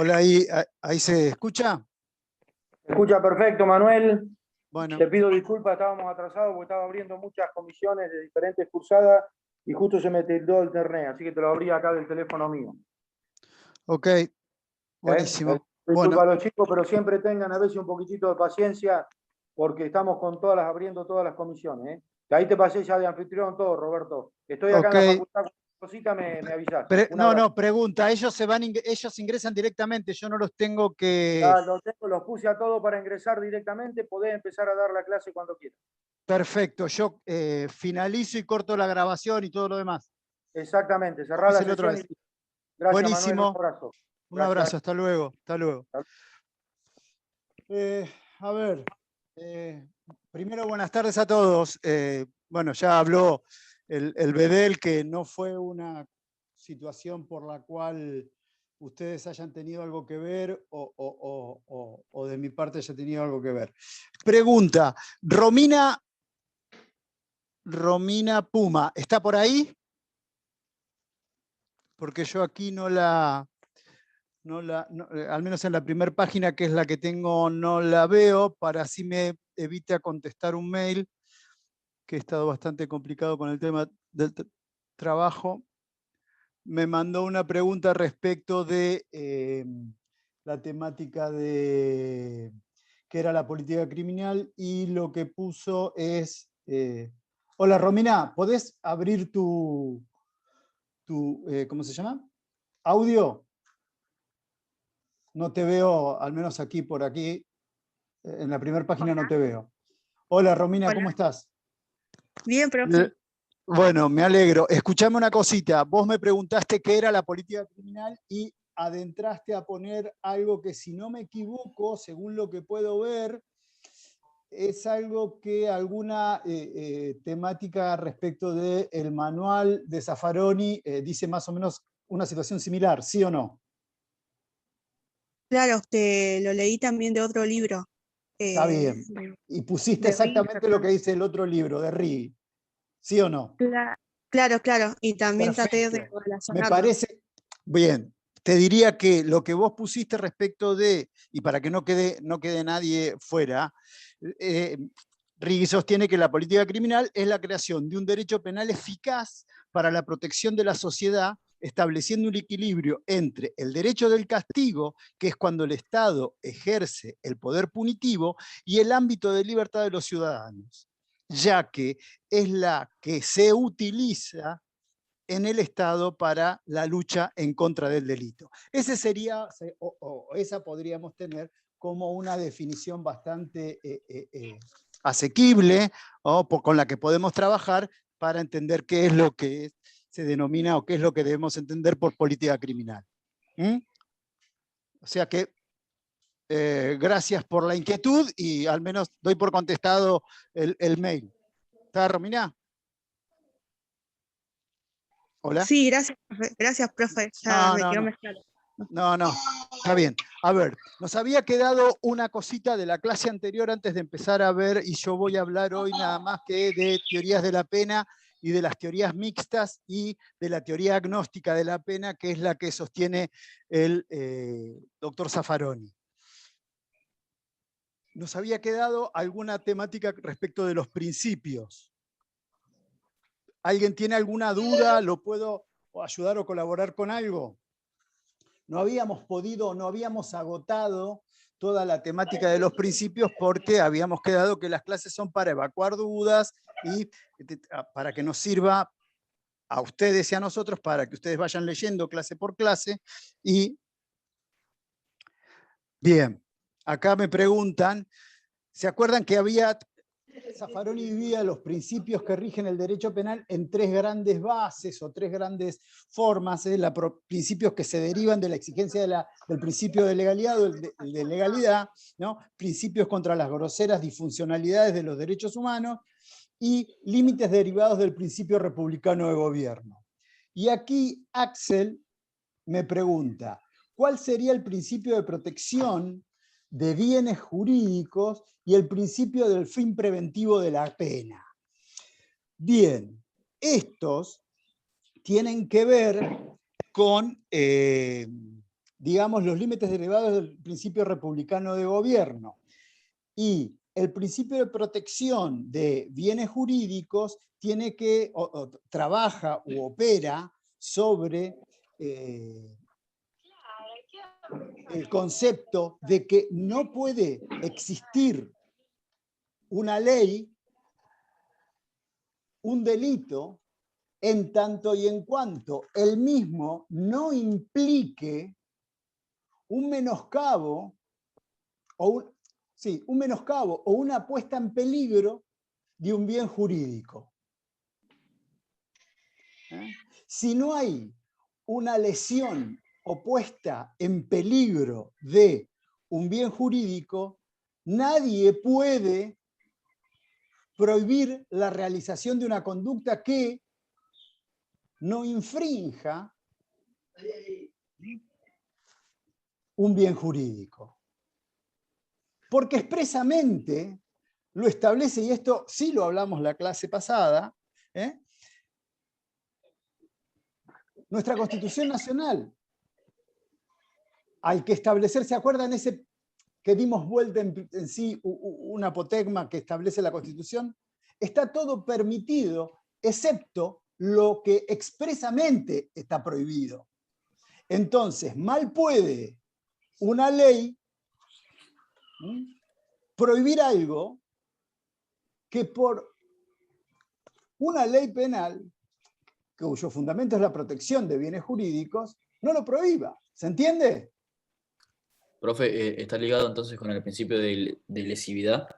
Hola, ahí se escucha. Escucha perfecto, Manuel. Bueno, Te pido disculpas, estábamos atrasados porque estaba abriendo muchas comisiones de diferentes cursadas y justo se me tildó el internet, así que te lo abrí acá del teléfono mío. ok, buenísimo. Disculpa Bueno, a los chicos, pero siempre tengan a veces un poquitito de paciencia porque estamos con todas abriendo todas las comisiones. Que ahí te pasé ya de anfitrión todo, Roberto. Estoy acá ok. en la facultad, cualquier cosita me avisás. Un abrazo. No, pregunta, ellos ingresan directamente, yo no los tengo que... Ya los puse a todos para ingresar directamente, podés empezar a dar la clase cuando quieras. Perfecto, yo finalizo y corto la grabación y todo lo demás. Exactamente, Como cerrá la hice la otra sesión y vez. gracias, Manuel, un Buenísimo, abrazo. un Gracias. abrazo, hasta luego, hasta luego. A ver, primero buenas tardes a todos. Bueno, ya habló el Bedel, que no fue una situación por la cual ustedes hayan tenido algo que ver o de mi parte haya tenido algo que ver. Pregunta, Romina Puma, ¿está por ahí? Porque yo aquí al menos en la primera página, que es la que tengo, no la veo, para así me evite contestar un mail, que he estado bastante complicado con el tema del trabajo. Me mandó una pregunta respecto de la temática de que era la política criminal, y lo que puso es... hola Romina, ¿podés abrir tu ¿cómo se llama? ¿Audio? No te veo, al menos aquí, por aquí, en la primera página no Hola. te veo. Hola Romina, ¿cómo Hola. estás? Bien, profe. Bueno, me alegro. Escuchame una cosita. Vos me preguntaste qué era la política criminal y adentraste a poner algo que, si no me equivoco, según lo que puedo ver, es algo que alguna temática respecto del manual de Zaffaroni dice más o menos una situación similar, ¿sí o no? Claro, lo leí también de otro libro. Está eh, bien. de, Y pusiste de Ríos. exactamente lo que dice el otro libro, de Righi, ¿sí o no? Claro, claro. Y también traté de Perfecto. Me relacionarlo. parece bien. Te diría que lo que vos pusiste respecto de, y para que no quede nadie fuera, Righi sostiene que la política criminal es la creación de un derecho penal eficaz para la protección de la sociedad, estableciendo un equilibrio entre el derecho del castigo, que es cuando el Estado ejerce el poder punitivo, y el ámbito de libertad de los ciudadanos, ya que es la que se utiliza en el Estado para la lucha en contra del delito. Ese sería, o esa podríamos tener como una definición bastante asequible, con la que podemos trabajar para entender qué es lo que se denomina o qué es lo que debemos entender por política criminal. O sea que gracias por la inquietud y al menos doy por contestado el mail. ¿Está, Romina? ¿Hola? Sí, gracias, profe. Ya me quedó No. más claro. No, está bien. A ver, nos había quedado una cosita de la clase anterior antes de empezar a ver, y yo voy a hablar hoy nada más que de teorías de la pena y de las teorías mixtas y de la teoría agnóstica de la pena, que es la que sostiene el doctor Zaffaroni. Nos había quedado alguna temática respecto de los principios. ¿Alguien tiene alguna duda? ¿Lo puedo ayudar o colaborar con algo? No habíamos agotado toda la temática de los principios porque habíamos quedado que las clases son para evacuar dudas y para que nos sirva a ustedes y a nosotros, para que ustedes vayan leyendo clase por clase. Y bien, acá me preguntan, ¿se acuerdan que Zaffaroni dividía los principios que rigen el derecho penal en tres grandes bases o tres grandes formas? Principios que se derivan de la exigencia del principio de legalidad o de legalidad, ¿no? Principios contra las groseras disfuncionalidades de los derechos humanos y límites derivados del principio republicano de gobierno. Y aquí Axel me pregunta, ¿cuál sería el principio de protección de bienes jurídicos y el principio del fin preventivo de la pena? Bien, estos tienen que ver con digamos, los límites derivados del principio republicano de gobierno. Y el principio de protección de bienes jurídicos tiene que, trabaja u opera sobre el concepto de que no puede existir una ley, un delito, en tanto y en cuanto el mismo no implique un menoscabo o una puesta en peligro de un bien jurídico. Si no hay una lesión o puesta en peligro de un bien jurídico, nadie puede prohibir la realización de una conducta que no infrinja un bien jurídico. Porque expresamente lo establece, y esto sí lo hablamos la clase pasada, nuestra Constitución Nacional. Hay que establecer, ¿se acuerdan ese que dimos vuelta en sí, un apotegma que establece la Constitución? Está todo permitido, excepto lo que expresamente está prohibido. Entonces, mal puede una ley prohibir algo que por una ley penal, cuyo fundamento es la protección de bienes jurídicos, no lo prohíba. ¿Se entiende? Profe, ¿está ligado entonces con el principio de lesividad?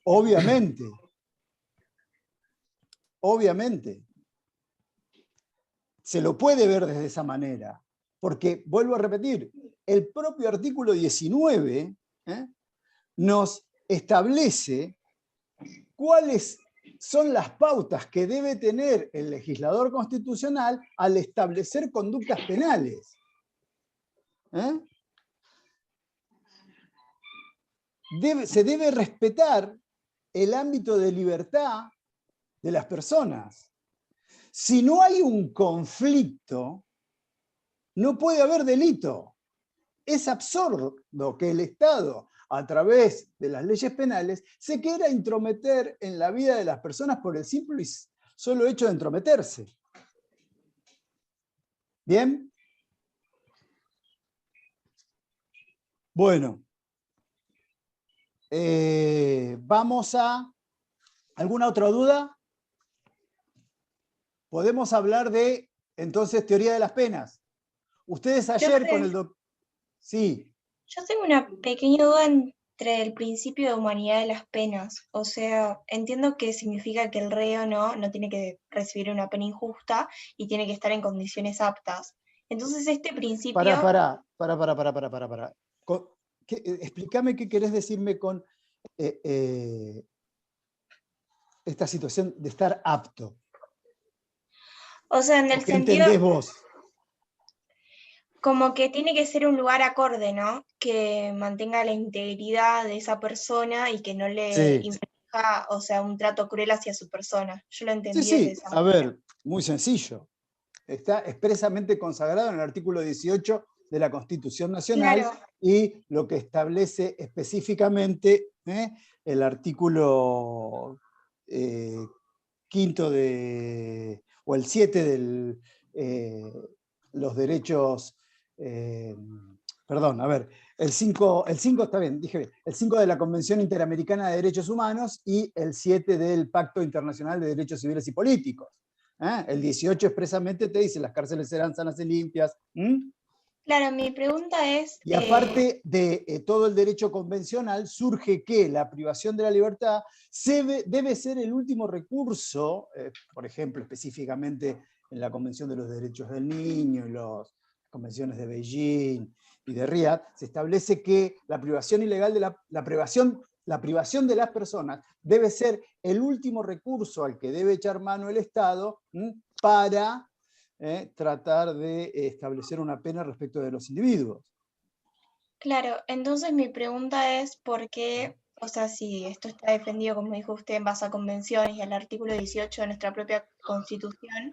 Obviamente. Obviamente. Se lo puede ver desde esa manera. Porque, vuelvo a repetir, el propio artículo 19 nos establece cuáles son las pautas que debe tener el legislador constitucional al establecer conductas penales. Se debe respetar el ámbito de libertad de las personas. Si no hay un conflicto, no puede haber delito. Es absurdo que el Estado, a través de las leyes penales, se quiera intrometer en la vida de las personas por el simple y solo hecho de entrometerse. ¿Bien? Bueno. Vamos a... ¿Alguna otra duda? Podemos hablar de, entonces, teoría de las penas. Ustedes ayer con el doctor... Sí. Yo tengo una pequeña duda entre el principio de humanidad de las penas. O sea, entiendo que significa que el reo no tiene que recibir una pena injusta y tiene que estar en condiciones aptas. Entonces este principio... Para. Explícame qué querés decirme con esta situación de estar apto. O sea, en el ¿Qué sentido... entendés vos? Como que tiene que ser un lugar acorde, ¿no? Que mantenga la integridad de esa persona y que no le imponga, o sea, un trato cruel hacia su persona. Yo lo entendí de esa manera. A ver, muy sencillo. Está expresamente consagrado en el artículo 18 de la Constitución Nacional, claro, y lo que establece específicamente el artículo 5 o el 7 de los derechos, perdón, a ver, el 5 está bien, dije bien, el 5 de la Convención Interamericana de Derechos Humanos y el 7 del Pacto Internacional de Derechos Civiles y Políticos. El 18 expresamente te dice, las cárceles serán sanas y limpias. Claro, mi pregunta es... Y aparte de todo el derecho convencional, surge que la privación de la libertad debe ser el último recurso, por ejemplo, específicamente en la Convención de los Derechos del Niño y las convenciones de Beijing y de Riad, se establece que la privación ilegal de la privación de las personas debe ser el último recurso al que debe echar mano el Estado para tratar de establecer una pena respecto de los individuos. Claro, entonces mi pregunta es por qué, o sea, si esto está defendido, como dijo usted, en base a convenciones y al artículo 18 de nuestra propia Constitución,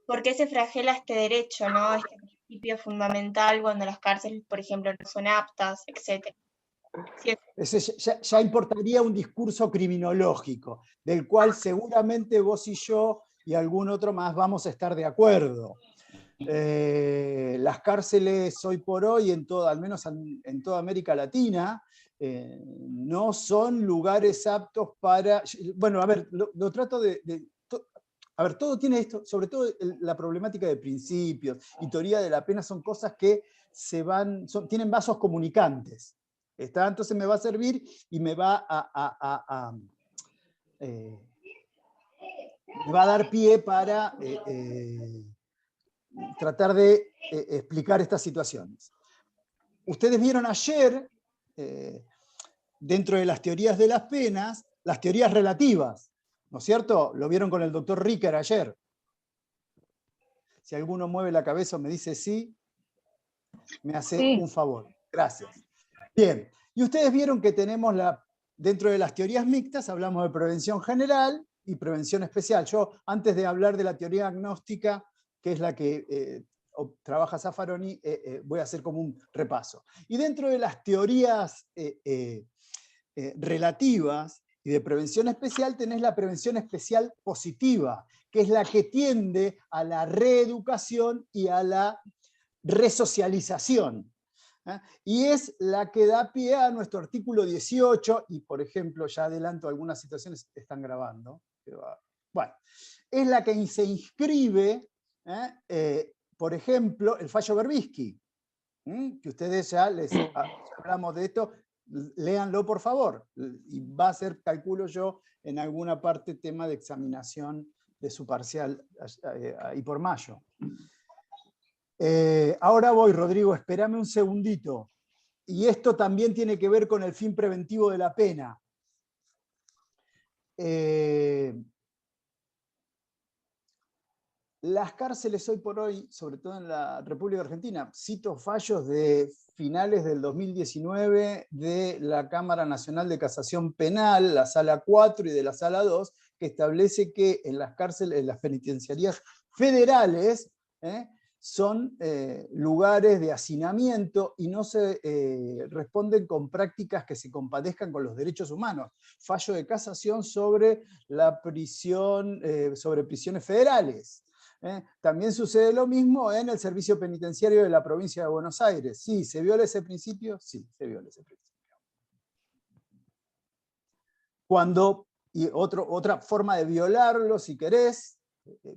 ¿por qué se flagela este derecho, ¿no? Este principio fundamental cuando las cárceles, por ejemplo, no son aptas, etc. Sí, Ya importaría un discurso criminológico, del cual seguramente vos y yo y algún otro más vamos a estar de acuerdo. Las cárceles hoy por hoy, al menos en toda América Latina, no son lugares aptos para... Bueno, a ver, lo trato a ver, todo tiene esto, sobre todo la problemática de principios y teoría de la pena son cosas que tienen vasos comunicantes. Entonces me va a servir y me va me va a dar pie para tratar de explicar estas situaciones. Ustedes vieron ayer, dentro de las teorías de las penas, las teorías relativas, ¿no es cierto? Lo vieron con el doctor Ricker ayer. Si alguno mueve la cabeza o me dice sí, me hace un favor. Gracias. Bien, y ustedes vieron que tenemos dentro de las teorías mixtas, hablamos de prevención general y prevención especial. Yo, antes de hablar de la teoría agnóstica, que es la que trabaja Zaffaroni, voy a hacer como un repaso. Y dentro de las teorías relativas y de prevención especial, tenés la prevención especial positiva, que es la que tiende a la reeducación y a la resocialización. Y es la que da pie a nuestro artículo 18, y por ejemplo, ya adelanto, algunas situaciones están grabando, pero, bueno, es la que se inscribe, por ejemplo, el fallo Berbisky, que ustedes ya hablamos de esto, léanlo por favor, y va a ser, calculo yo, en alguna parte tema de examinación de su parcial ahí por mayo. Ahora voy, Rodrigo, espérame un segundito. Y esto también tiene que ver con el fin preventivo de la pena. Las cárceles hoy por hoy, sobre todo en la República Argentina, cito fallos de finales del 2019 de la Cámara Nacional de Casación Penal, la Sala 4 y de la Sala 2, que establece que en las cárceles, en las penitenciarías federales, son lugares de hacinamiento y no se responden con prácticas que se compadezcan con los derechos humanos. Fallo de casación sobre la prisión, sobre prisiones federales. También sucede lo mismo en el servicio penitenciario de la provincia de Buenos Aires. Sí, ¿se viola ese principio? Sí, se viola ese principio. Y otra forma de violarlo, si querés,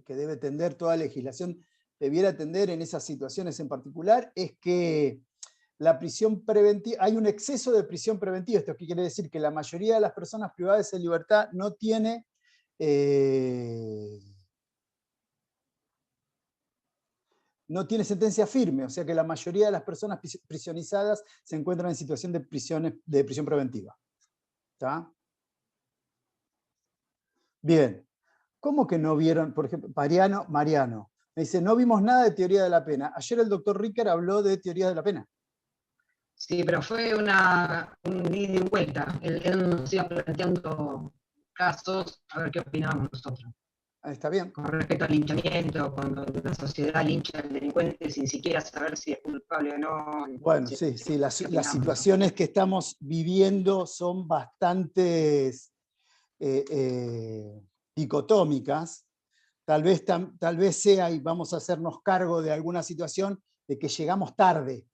que debe tender toda legislación, debiera atender en esas situaciones en particular, es que la prisión preventiva, hay un exceso de prisión preventiva. ¿Esto qué quiere decir? Que la mayoría de las personas privadas de libertad no tiene sentencia firme, o sea que la mayoría de las personas prisionizadas se encuentran en situación de prisión preventiva. ¿Está? Bien. ¿Cómo que no vieron, por ejemplo, Mariano? Me dice, no vimos nada de teoría de la pena. Ayer el doctor Ricker habló de teoría de la pena. Sí, pero fue un ida y vuelta. Él nos iba planteando casos, a ver qué opinábamos nosotros. Está bien. Con respecto al linchamiento, cuando la sociedad lincha al delincuente sin siquiera saber si es culpable o no. Bueno, sí, las situaciones que estamos viviendo son bastante dicotómicas. Tal vez sea, y vamos a hacernos cargo de alguna situación, de que llegamos tarde.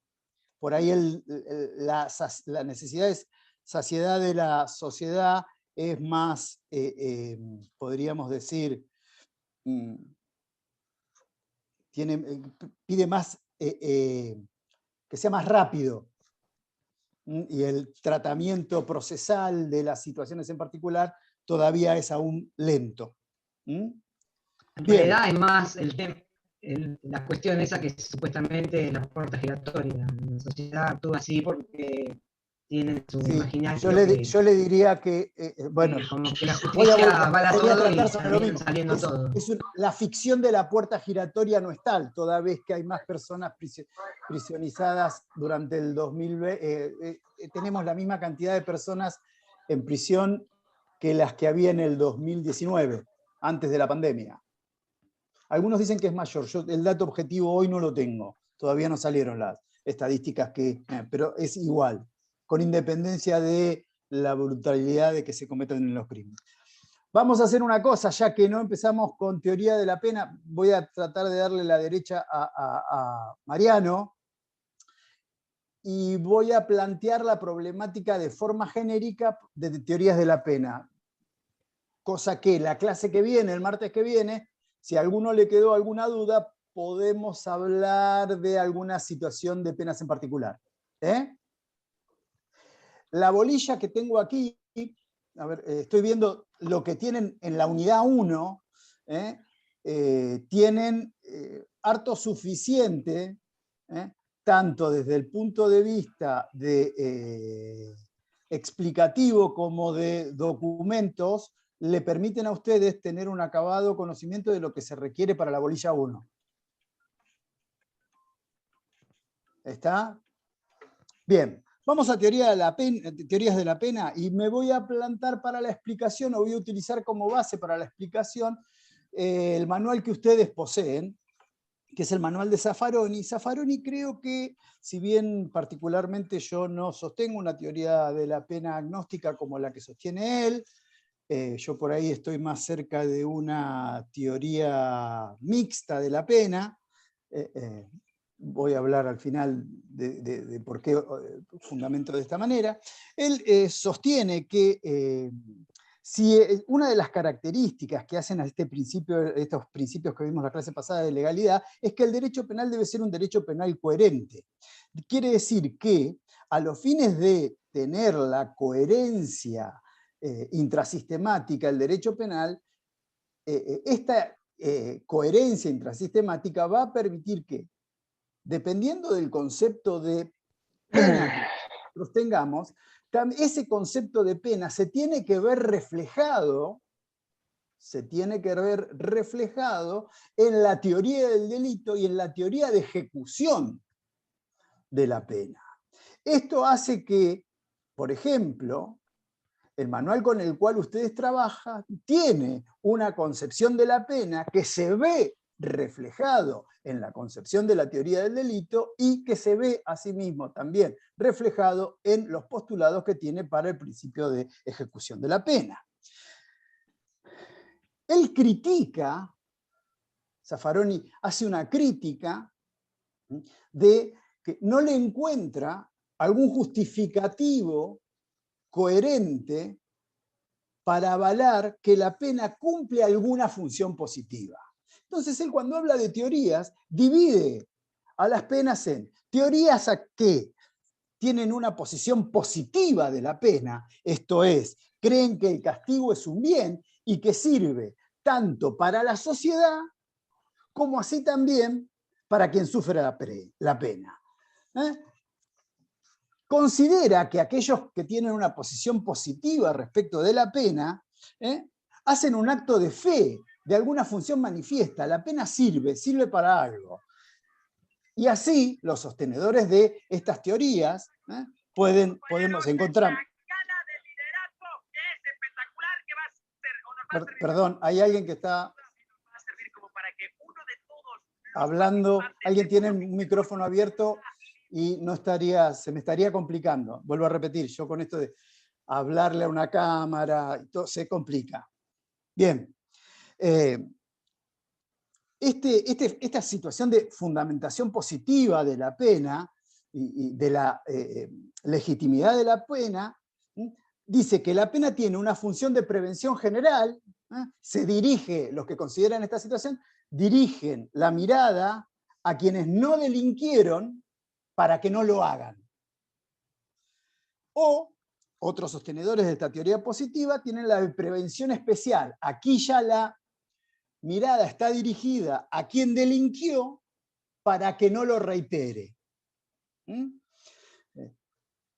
Por ahí la necesidad de saciedad de la sociedad es más, podríamos decir, pide más, que sea más rápido. Y el tratamiento procesal de las situaciones en particular todavía es aún lento. En realidad es más la cuestión esa que supuestamente la puerta giratoria. La sociedad actúa así porque tiene su imaginario. Yo le diría que, bueno, como que la justicia bala todo y termina saliendo todo. La ficción de la puerta giratoria no es tal, toda vez que hay más personas prisionizadas durante el 2020. Tenemos la misma cantidad de personas en prisión que las que había en el 2019, antes de la pandemia. Algunos dicen que es mayor, yo el dato objetivo hoy no lo tengo, Todavía no salieron las estadísticas pero es igual, con independencia de la brutalidad de que se cometen los crímenes. Vamos a hacer una cosa, ya que no empezamos con teoría de la pena, voy a tratar de darle la derecha a Mariano, y voy a plantear la problemática de forma genérica de teorías de la pena. Cosa que la clase que viene, el martes que viene, si a alguno le quedó alguna duda, podemos hablar de alguna situación de penas en particular. La bolilla que tengo aquí, a ver, estoy viendo lo que tienen en la unidad 1, tienen harto suficiente, tanto desde el punto de vista de, explicativo como de documentos, le permiten a ustedes tener un acabado conocimiento de lo que se requiere para la bolilla 1. ¿Está? Bien, vamos a teorías de la pena, y me voy a plantar para la explicación, o voy a utilizar como base para la explicación el manual que ustedes poseen, que es el manual de Zaffaroni. Zaffaroni, creo que, si bien particularmente yo no sostengo una teoría de la pena agnóstica como la que sostiene él, yo por ahí estoy más cerca de una teoría mixta de la pena. Voy a hablar al final de por qué fundamento de esta manera. Él sostiene que si una de las características que hacen a estos principios que vimos la clase pasada de legalidad, es que el derecho penal debe ser un derecho penal coherente. Quiere decir que a los fines de tener la coherencia intrasistemática del derecho penal, esta coherencia intrasistemática va a permitir que, dependiendo del concepto de pena que nosotros tengamos, ese concepto de pena se tiene que ver reflejado en la teoría del delito y en la teoría de ejecución de la pena. Esto hace que, por ejemplo, el manual con el cual ustedes trabajan tiene una concepción de la pena que se ve reflejado en la concepción de la teoría del delito y que se ve asimismo también reflejado en los postulados que tiene para el principio de ejecución de la pena. Él critica, Zaffaroni hace una crítica de que no le encuentra algún justificativo coherente para avalar que la pena cumple alguna función positiva. Entonces él, cuando habla de teorías, divide a las penas en teorías que tienen una posición positiva de la pena, esto es, creen que el castigo es un bien y que sirve tanto para la sociedad como así también para quien sufre la pena. Considera que aquellos que tienen una posición positiva respecto de la pena hacen un acto de fe, de alguna función manifiesta. La pena sirve para algo. Y así los sostenedores de estas teorías podemos encontrar... Perdón, hay alguien que está hablando, alguien tiene un micrófono abierto y se me estaría complicando. Vuelvo a repetir, yo con esto de hablarle a una cámara, todo se complica. Bien, esta situación de fundamentación positiva de la pena y de la legitimidad de la pena, dice que la pena tiene una función de prevención general, se dirige, los que consideran esta situación, dirigen la mirada a quienes no delinquieron para que no lo hagan. O otros sostenedores de esta teoría positiva tienen la de prevención especial. Aquí ya la mirada está dirigida a quien delinquió para que no lo reitere.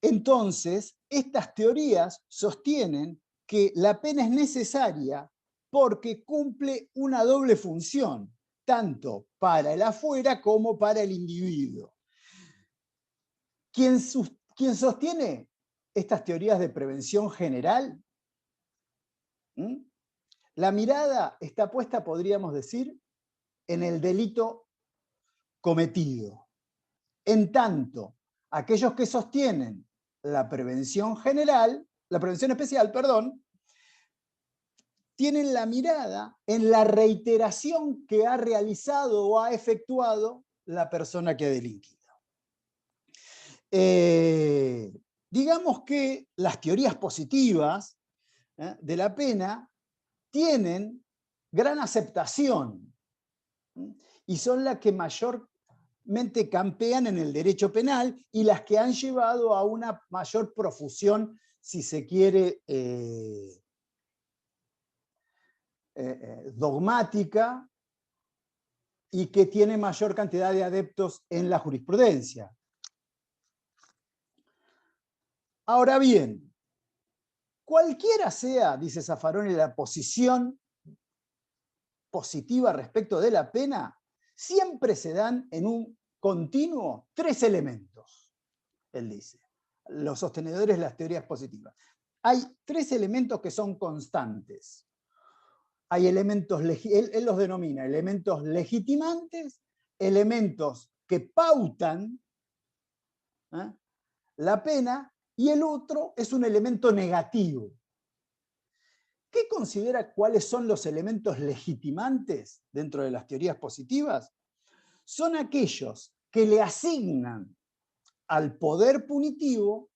Entonces, estas teorías sostienen que la pena es necesaria porque cumple una doble función, tanto para el afuera como para el individuo. Quien sostiene estas teorías de prevención general, la mirada está puesta, podríamos decir, en el delito cometido. En tanto, aquellos que sostienen la prevención general, la prevención especial, perdón, tienen la mirada en la reiteración que ha realizado o ha efectuado la persona que ha delinquido. Digamos que las teorías positivas de la pena tienen gran aceptación y son las que mayormente campean en el derecho penal y las que han llevado a una mayor profusión, si se quiere, dogmática, y que tiene mayor cantidad de adeptos en la jurisprudencia. Ahora bien, cualquiera sea, dice Zaffaroni, la posición positiva respecto de la pena, siempre se dan en un continuo 3 elementos, él dice, los sostenedores de las teorías positivas. Hay 3 elementos que son constantes. Hay elementos, él los denomina elementos legitimantes, elementos que pautan la pena, y el otro es un elemento negativo. ¿Qué considera cuáles son los elementos legitimantes dentro de las teorías positivas? Son aquellos que le asignan al poder punitivo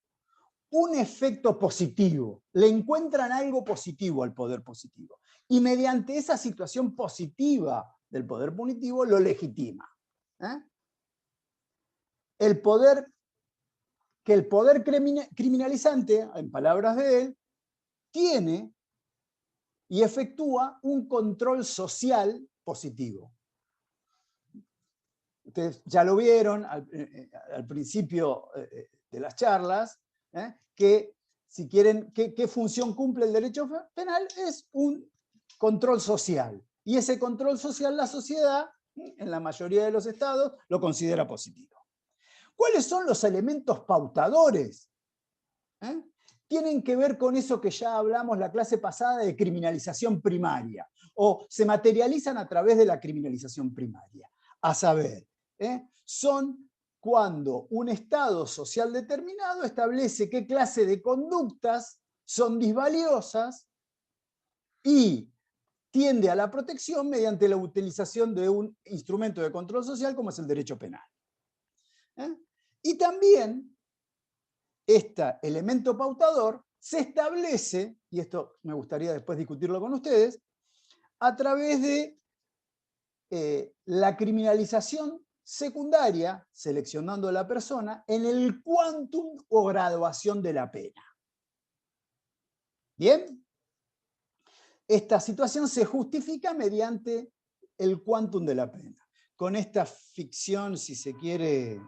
un efecto positivo, le encuentran algo positivo al poder positivo, y mediante esa situación positiva del poder punitivo lo legitima. El poder criminalizante, en palabras de él, tiene y efectúa un control social positivo. Ustedes ya lo vieron al principio de las charlas, que si quieren, ¿qué función cumple el derecho penal? Es un control social. Y ese control social la sociedad, en la mayoría de los estados, lo considera positivo. ¿Cuáles son los elementos pautadores? Tienen que ver con eso que ya hablamos la clase pasada de criminalización primaria, o se materializan a través de la criminalización primaria. A saber, son cuando un estado social determinado establece qué clase de conductas son disvaliosas y tiende a la protección mediante la utilización de un instrumento de control social como es el derecho penal. Y también este elemento pautador se establece, y esto me gustaría después discutirlo con ustedes, a través de la criminalización secundaria, seleccionando a la persona, en el quantum o graduación de la pena. ¿Bien? Esta situación se justifica mediante el quantum de la pena. Con esta ficción, si se quiere,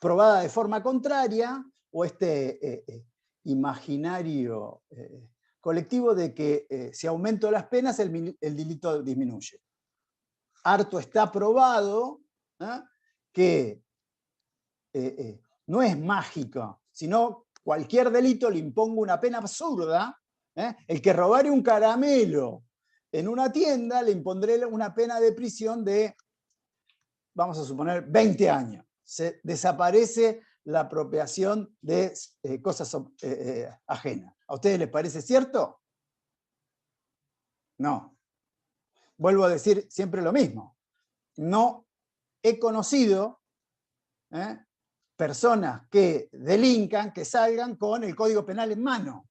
probada de forma contraria, o este imaginario colectivo de que si aumento las penas, el delito disminuye. Harto está probado que no es mágico, sino cualquier delito le impongo una pena absurda. El que robare un caramelo en una tienda le impondré una pena de prisión de, vamos a suponer, 20 años. Se desaparece la apropiación de cosas ajenas. ¿A ustedes les parece cierto? No. Vuelvo a decir siempre lo mismo. No he conocido personas que delincan, que salgan con el Código Penal en mano.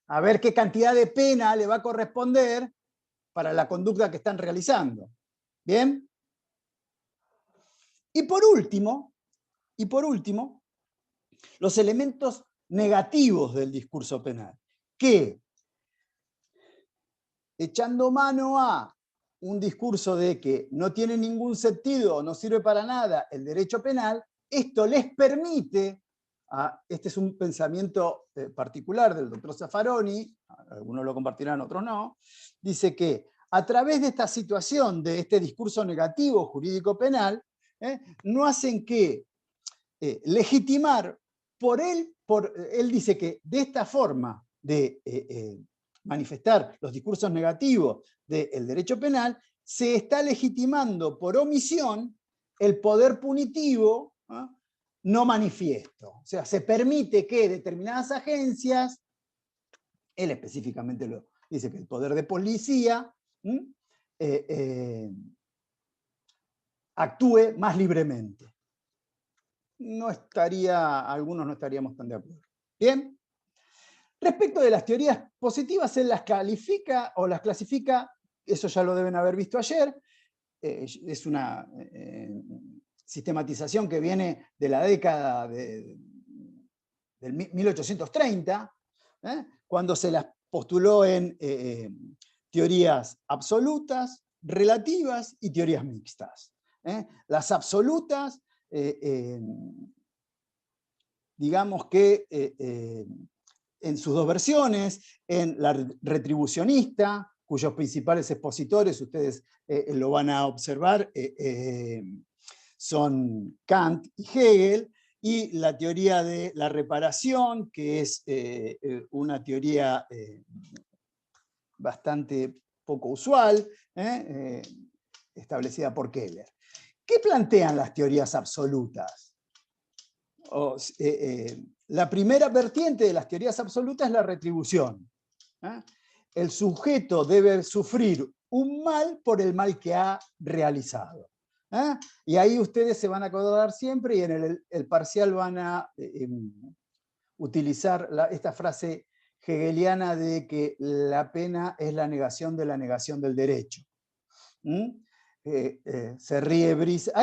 A ver qué cantidad de pena le va a corresponder para la conducta que están realizando. ¿Bien? Y por último, los elementos negativos del discurso penal, que, echando mano a un discurso de que no tiene ningún sentido, no sirve para nada el derecho penal, esto les permite, este es un pensamiento particular del doctor Zaffaroni, algunos lo compartirán, otros no, dice que a través de esta situación, de este discurso negativo jurídico penal, no hacen que legitimar él dice que de esta forma de manifestar los discursos negativos del derecho penal, se está legitimando por omisión el poder punitivo, no manifiesto. O sea, se permite que determinadas agencias, él específicamente lo dice, que el poder de policía actúe más libremente. Algunos no estaríamos tan de acuerdo. Bien. Respecto de las teorías positivas, él las califica o las clasifica, eso ya lo deben haber visto ayer, es una sistematización que viene de la década del 1830, cuando se las postuló en teorías absolutas, relativas y teorías mixtas. Las absolutas, digamos que en sus dos versiones, en la retribucionista, cuyos principales expositores, ustedes lo van a observar, son Kant y Hegel, y la teoría de la reparación, que es una teoría bastante poco usual, establecida por Keller. ¿Qué plantean las teorías absolutas? La primera vertiente de las teorías absolutas es la retribución. El sujeto debe sufrir un mal por el mal que ha realizado. Y ahí ustedes se van a acordar siempre, y en el parcial van a utilizar esta frase hegeliana de que la pena es la negación de la negación del derecho. Se ríe Brice.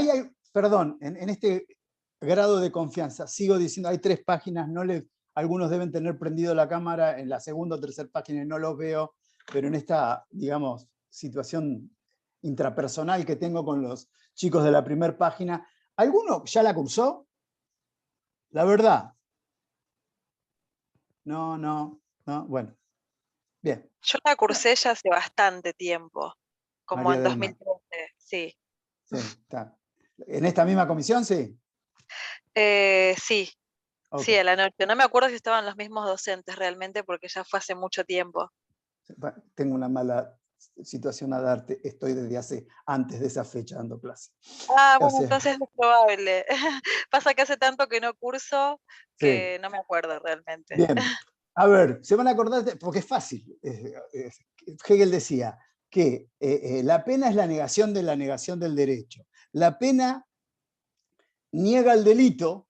Perdón, en este grado de confianza, sigo diciendo, hay 3 páginas, algunos deben tener prendido la cámara en la segunda o tercera página y no los veo, pero en esta, digamos, situación intrapersonal que tengo con los chicos de la primera página, ¿alguno ya la cursó? La verdad. No, bueno. Bien. Yo la cursé ya hace bastante tiempo, como María en del Mar. 2013, sí. Sí, está. ¿En esta misma comisión, sí? Sí, Okay. sí, a la noche. No me acuerdo si estaban los mismos docentes realmente, porque ya fue hace mucho tiempo. Tengo una mala situación a darte, estoy desde antes de esa fecha dando clase. Bueno, entonces es probable. Pasa que hace tanto que no curso que no me acuerdo realmente. Bien, a ver, se van a acordar, porque es fácil. Hegel decía que la pena es la negación de la negación del derecho. La pena niega el delito,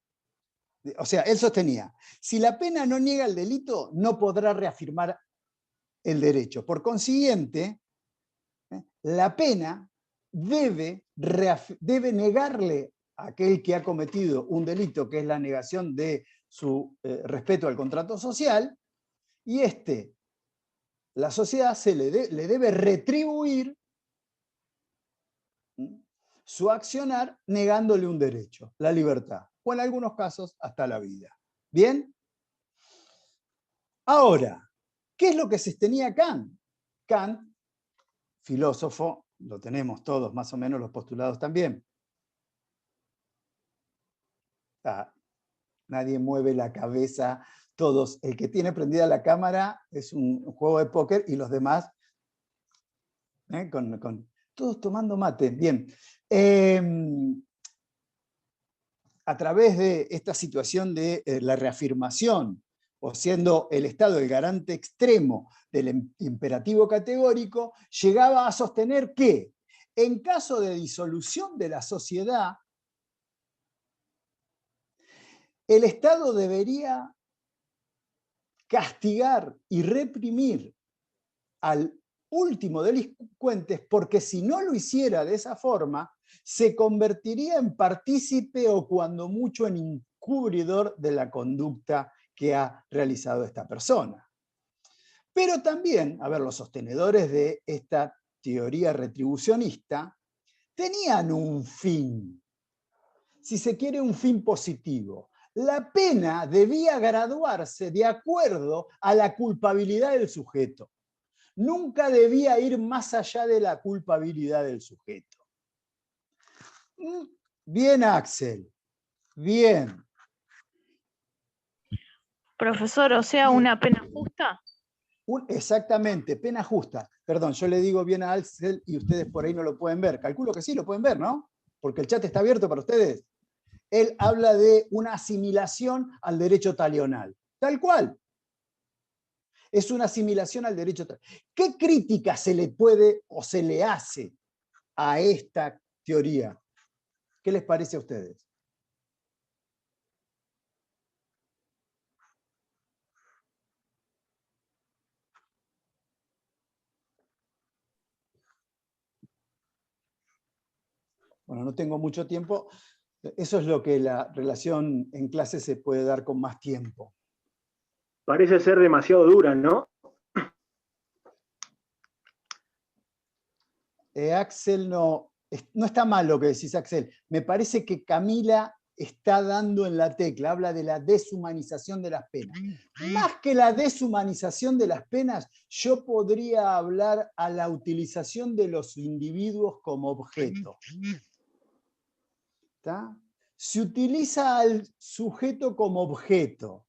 o sea, él sostenía, si la pena no niega el delito, no podrá reafirmar el derecho. Por consiguiente, la pena debe negarle a aquel que ha cometido un delito, que es la negación de su respeto al contrato social, y la sociedad le debe retribuir su accionar negándole un derecho, la libertad, o en algunos casos hasta la vida. ¿Bien? Ahora, ¿qué es lo que sostenía Kant? Kant, filósofo, lo tenemos todos más o menos los postulados también. Nadie mueve la cabeza, todos. El que tiene prendida la cámara es un juego de póker y los demás todos tomando mate. Bien. A través de esta situación de la reafirmación, o siendo el Estado el garante extremo del imperativo categórico, llegaba a sostener que, en caso de disolución de la sociedad, el Estado debería castigar y reprimir al último delincuente, porque si no lo hiciera de esa forma, se convertiría en partícipe o cuando mucho en encubridor de la conducta que ha realizado esta persona. Pero también, los sostenedores de esta teoría retribucionista tenían un fin, si se quiere un fin positivo. La pena debía graduarse de acuerdo a la culpabilidad del sujeto. Nunca debía ir más allá de la culpabilidad del sujeto. Bien, Axel. Bien. Profesor, o sea, ¿una pena justa? Exactamente, pena justa. Perdón, yo le digo bien a Axel y ustedes por ahí no lo pueden ver. Calculo que sí, lo pueden ver, ¿no? porque el chat está abierto para ustedes. Él habla de una asimilación al derecho talional. Tal cual. Es una asimilación al derecho talional. ¿Qué crítica se le puede o se le hace a esta teoría? ¿Qué les parece a ustedes? Bueno, no tengo mucho tiempo. Eso es lo que la relación en clase se puede dar con más tiempo. Parece ser demasiado dura, ¿no? Axel, no está mal lo que decís, Axel. Me parece que Camila está dando en la tecla, habla de la deshumanización de las penas. Más que la deshumanización de las penas, yo podría hablar a la utilización de los individuos como objeto. ¿Está? Se utiliza al sujeto como objeto.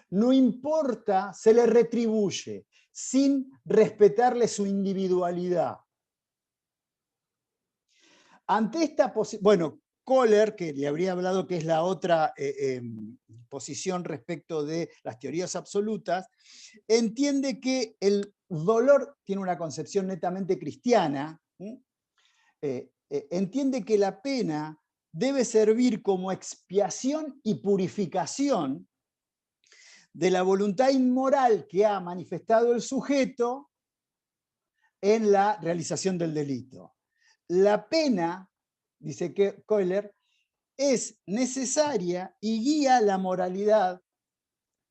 No importa, se le retribuye, sin respetarle su individualidad. Ante esta posición, bueno, Kohler, que le habría hablado que es la otra posición respecto de las teorías absolutas, entiende que el dolor tiene una concepción netamente cristiana, entiende que la pena debe servir como expiación y purificación de la voluntad inmoral que ha manifestado el sujeto en la realización del delito. La pena, dice Kohler, es necesaria y guía la moralidad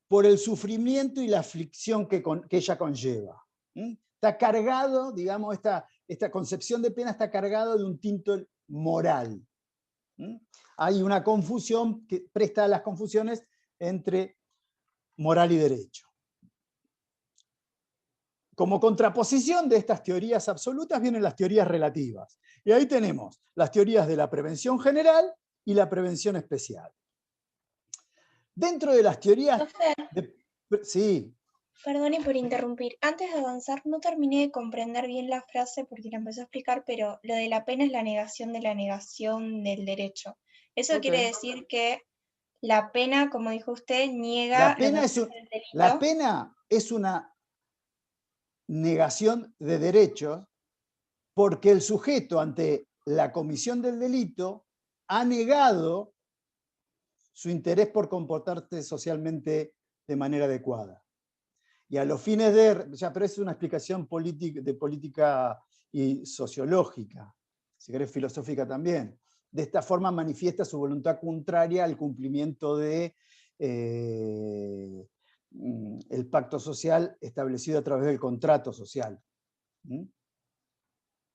por el sufrimiento y la aflicción que ella conlleva. Está cargado, digamos, esta concepción de pena está cargado de un tinte moral. Hay una confusión que presta a las confusiones entre moral y derecho. Como contraposición de estas teorías absolutas vienen las teorías relativas. Y ahí tenemos las teorías de la prevención general y la prevención especial. Dentro de las teorías... Sí. Perdone por interrumpir. Antes de avanzar, no terminé de comprender bien la frase porque la empezó a explicar, pero lo de la pena es la negación del derecho. Eso quiere decir que la pena, como dijo usted, niega... La pena es una negación de derechos porque el sujeto ante la comisión del delito ha negado su interés por comportarse socialmente de manera adecuada. Y a los fines pero es una explicación de política y sociológica, si querés filosófica también. De esta forma manifiesta su voluntad contraria al cumplimiento de el pacto social establecido a través del contrato social.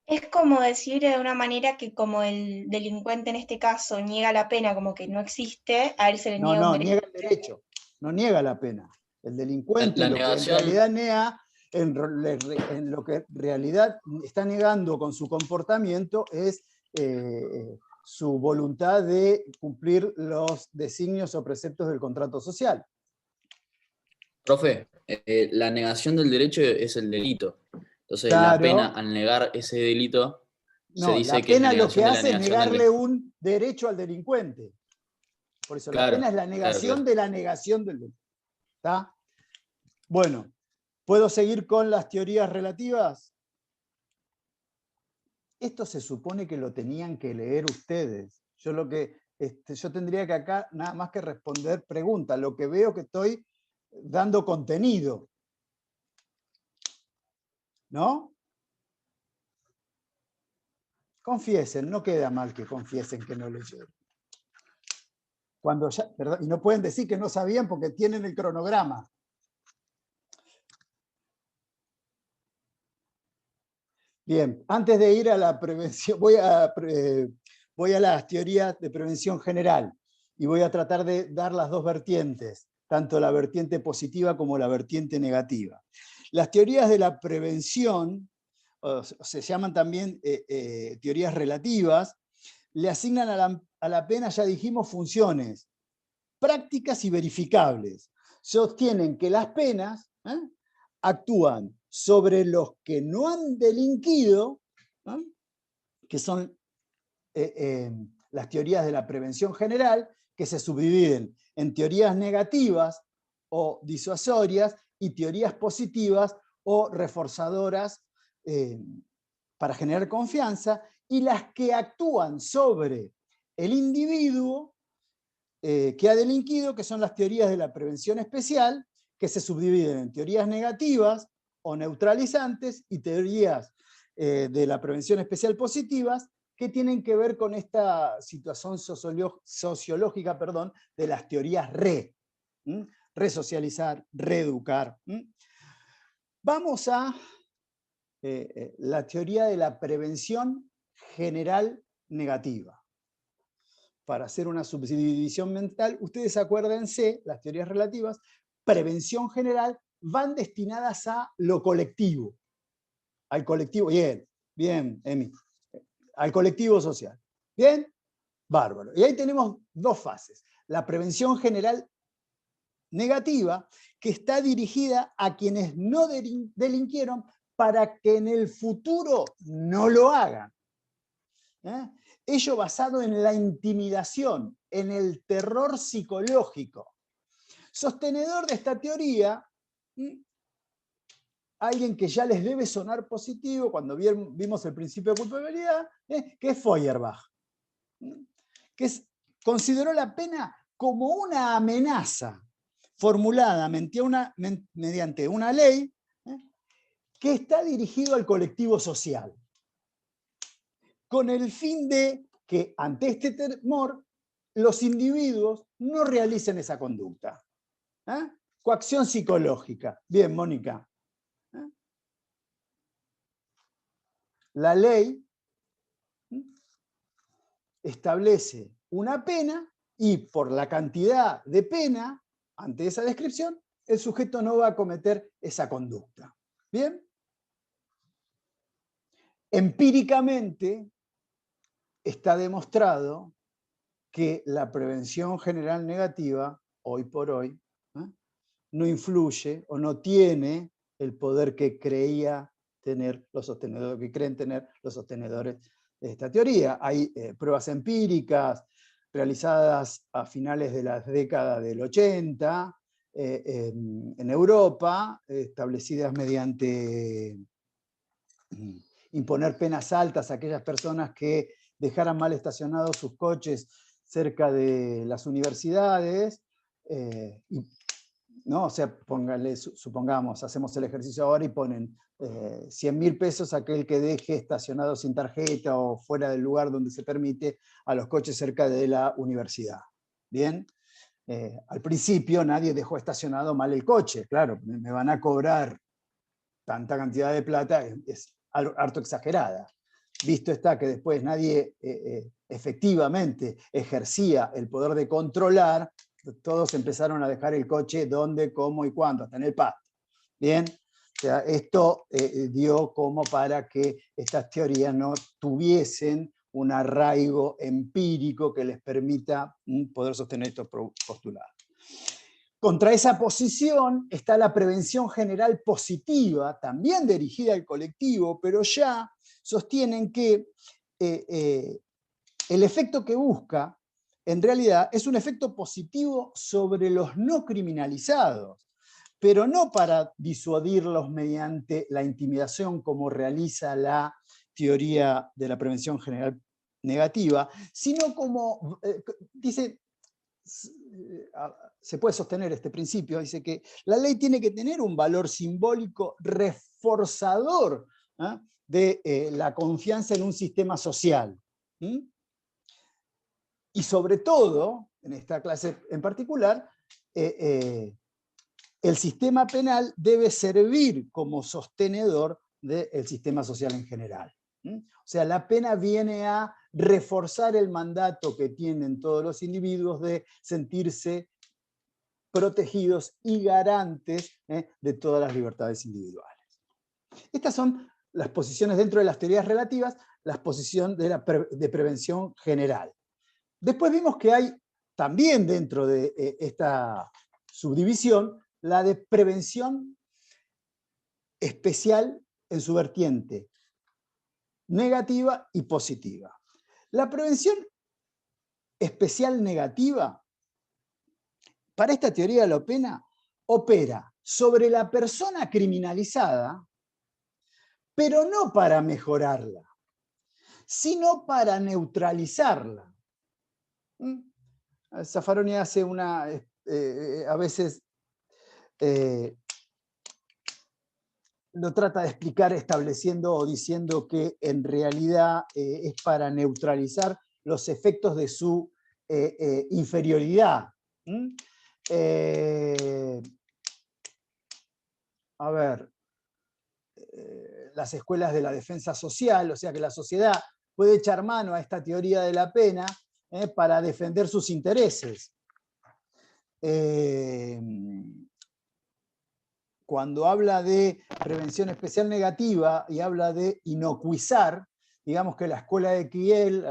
Es como decir de una manera que como el delincuente en este caso niega la pena como que no existe, a él se le niega un derecho. Niega el derecho, no niega la pena. El delincuente lo que en realidad niega, en lo que en realidad está negando con su comportamiento es su voluntad de cumplir los designios o preceptos del contrato social. Profe, la negación del derecho es el delito. Entonces, claro, la pena al negar ese delito, se dice la pena que lo que hace es negarle un derecho al delincuente. Por eso la pena es la negación de la negación del delito. ¿Está? Bueno, ¿puedo seguir con las teorías relativas? Esto se supone que lo tenían que leer ustedes. Yo tendría que acá nada más que responder preguntas. Lo que veo que estoy dando contenido. ¿No? Confiesen, no queda mal que confiesen que no leyeron. Y no pueden decir que no sabían porque tienen el cronograma. Bien, antes de ir a la prevención, voy a las teorías de prevención general y voy a tratar de dar las dos vertientes, tanto la vertiente positiva como la vertiente negativa. Las teorías de la prevención, se llaman también teorías relativas, le asignan a la pena, ya dijimos, funciones prácticas y verificables. Sostienen que las penas actúan sobre los que no han delinquido que son las teorías de la prevención general, que se subdividen en teorías negativas o disuasorias y teorías positivas o reforzadoras para generar confianza, y las que actúan sobre el individuo que ha delinquido, que son las teorías de la prevención especial, que se subdividen en teorías negativas o neutralizantes y teorías de la prevención especial positivas, que tienen que ver con esta situación sociológica, de las teorías resocializar, reeducar. Vamos a la teoría de la prevención general negativa. Para hacer una subdivisión mental, ustedes acuérdense, las teorías relativas, prevención general, van destinadas a lo colectivo. Al colectivo, bien, Emi. Al colectivo social. ¿Bien? Bárbaro. Y ahí tenemos dos fases. La prevención general negativa, que está dirigida a quienes no delinquieron para que en el futuro no lo hagan. Ello basado en la intimidación, en el terror psicológico. Sostenedor de esta teoría, alguien que ya les debe sonar positivo cuando vimos el principio de culpabilidad, que es Feuerbach, que consideró la pena como una amenaza formulada mediante una ley que está dirigido al colectivo social, con el fin de que ante este temor los individuos no realicen esa conducta. Coacción psicológica. Bien, Mónica. La ley establece una pena y por la cantidad de pena, ante esa descripción, el sujeto no va a cometer esa conducta. ¿Bien? Empíricamente está demostrado que la prevención general negativa, hoy por hoy, no influye o no tiene el poder que creía tener los sostenedores, que creen tener los sostenedores de esta teoría. Hay pruebas empíricas realizadas a finales de la década del 80 en Europa, establecidas mediante imponer penas altas a aquellas personas que dejaran mal estacionados sus coches cerca de las universidades, ¿no? O sea, supongamos, hacemos el ejercicio ahora y ponen 100.000 pesos a aquel que deje estacionado sin tarjeta o fuera del lugar donde se permite a los coches cerca de la universidad. ¿Bien? Al principio nadie dejó estacionado mal el coche, claro, me van a cobrar tanta cantidad de plata, es harto exagerada. Visto está que después nadie efectivamente ejercía el poder de controlar, todos empezaron a dejar el coche donde, cómo y cuándo, hasta en el pasto. ¿Bien? O sea, esto dio como para que estas teorías no tuviesen un arraigo empírico que les permita poder sostener estos postulados. Contra esa posición está la prevención general positiva, también dirigida al colectivo, pero ya sostienen que el efecto que busca, en realidad, es un efecto positivo sobre los no criminalizados, pero no para disuadirlos mediante la intimidación, como realiza la teoría de la prevención general negativa, sino como, dice, se puede sostener este principio, dice que la ley tiene que tener un valor simbólico reforzador de la confianza en un sistema social. Y sobre todo, en esta clase en particular, el sistema penal debe servir como sostenedor del sistema social en general. O sea, la pena viene a reforzar el mandato que tienen todos los individuos de sentirse protegidos y garantes de todas las libertades individuales. Estas son las posiciones dentro de las teorías relativas, las posiciones de prevención general. Después vimos que hay también dentro de esta subdivisión la de prevención especial en su vertiente negativa y positiva. La prevención especial negativa, para esta teoría de la pena, opera sobre la persona criminalizada, pero no para mejorarla, sino para neutralizarla. Zaffaroni hace una, a veces lo trata de explicar estableciendo o diciendo que en realidad es para neutralizar los efectos de su inferioridad. A ver, las escuelas de la defensa social, o sea que la sociedad puede echar mano a esta teoría de la pena para defender sus intereses. Cuando habla de prevención especial negativa y habla de inocuizar, digamos que la escuela de Kiel,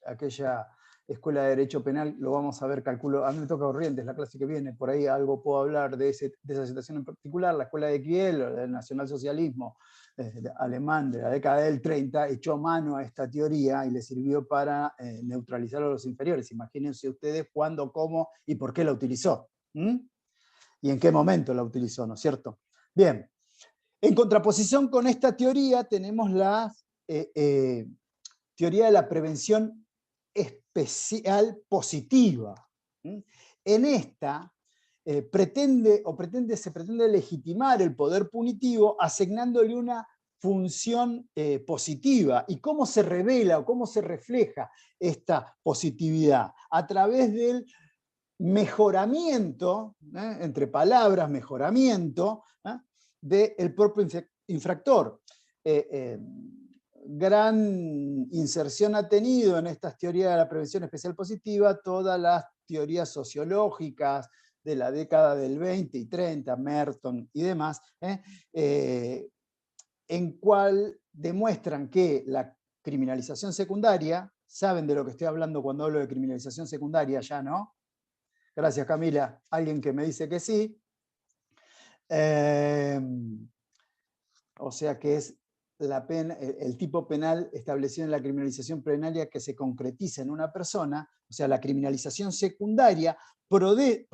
aquella escuela de derecho penal, lo vamos a ver, calculo, a mí me toca Corrientes, la clase que viene, por ahí algo puedo hablar de esa situación en particular. La escuela de Kiel, el nacionalsocialismo alemán de la década del 30, echó mano a esta teoría y le sirvió para neutralizar a los inferiores. Imagínense ustedes cuándo, cómo y por qué la utilizó. Y en qué momento la utilizó, ¿no es cierto? Bien, en contraposición con esta teoría tenemos la teoría de la prevención especial positiva. En esta se pretende legitimar el poder punitivo asignándole una función positiva. ¿Y cómo se revela o cómo se refleja esta positividad? A través del mejoramiento, entre palabras, mejoramiento, del propio infractor. Gran inserción ha tenido en estas teorías de la prevención especial positiva todas las teorías sociológicas de la década del 20 y 30, Merton y demás, en cual demuestran que la criminalización secundaria, ¿saben de lo que estoy hablando cuando hablo de criminalización secundaria ya, no? Gracias, Camila. Alguien que me dice que sí. O sea que es la pena, el tipo penal establecido en la criminalización plenaria que se concretiza en una persona, o sea, la criminalización secundaria produce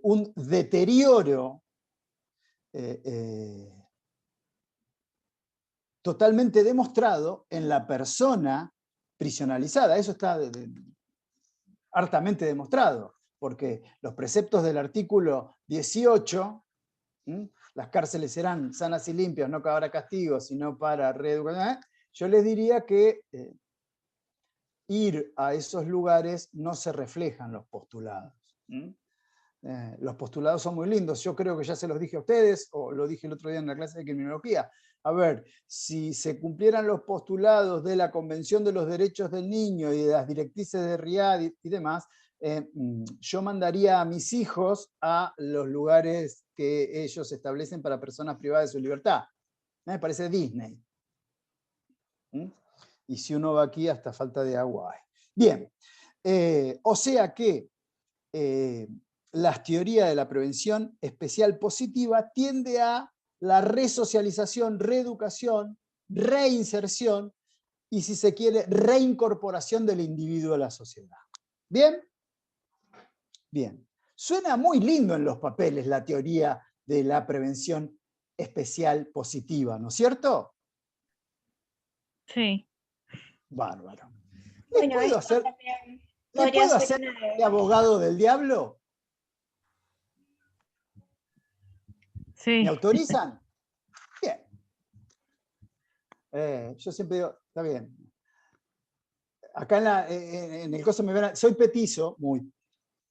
un deterioro totalmente demostrado en la persona prisionalizada. Eso está hartamente demostrado, porque los preceptos del artículo 18, las cárceles serán sanas y limpias, no para castigo, sino para reeducación, yo les diría que ir a esos lugares no se reflejan los postulados. Los postulados son muy lindos, yo creo que ya se los dije a ustedes, o lo dije el otro día en la clase de criminología. A ver, si se cumplieran los postulados de la Convención de los Derechos del Niño y de las directrices de Riad y demás, yo mandaría a mis hijos a los lugares que ellos establecen para personas privadas de su libertad. Me parece Disney. Y si uno va aquí, hasta falta de agua hay. Bien, o sea que las teorías de la prevención especial positiva tiende a la resocialización, reeducación, reinserción y, si se quiere, reincorporación del individuo a la sociedad. ¿Bien? Bien. Suena muy lindo en los papeles la teoría de la prevención especial positiva, ¿no es cierto? Sí. Bárbaro. Bueno, ¿Le esto puedo podría hacer ser de abogado del diablo? Sí. ¿Me autorizan? Bien. Yo siempre digo, está bien. Acá en el coso me ven, soy petizo, muy,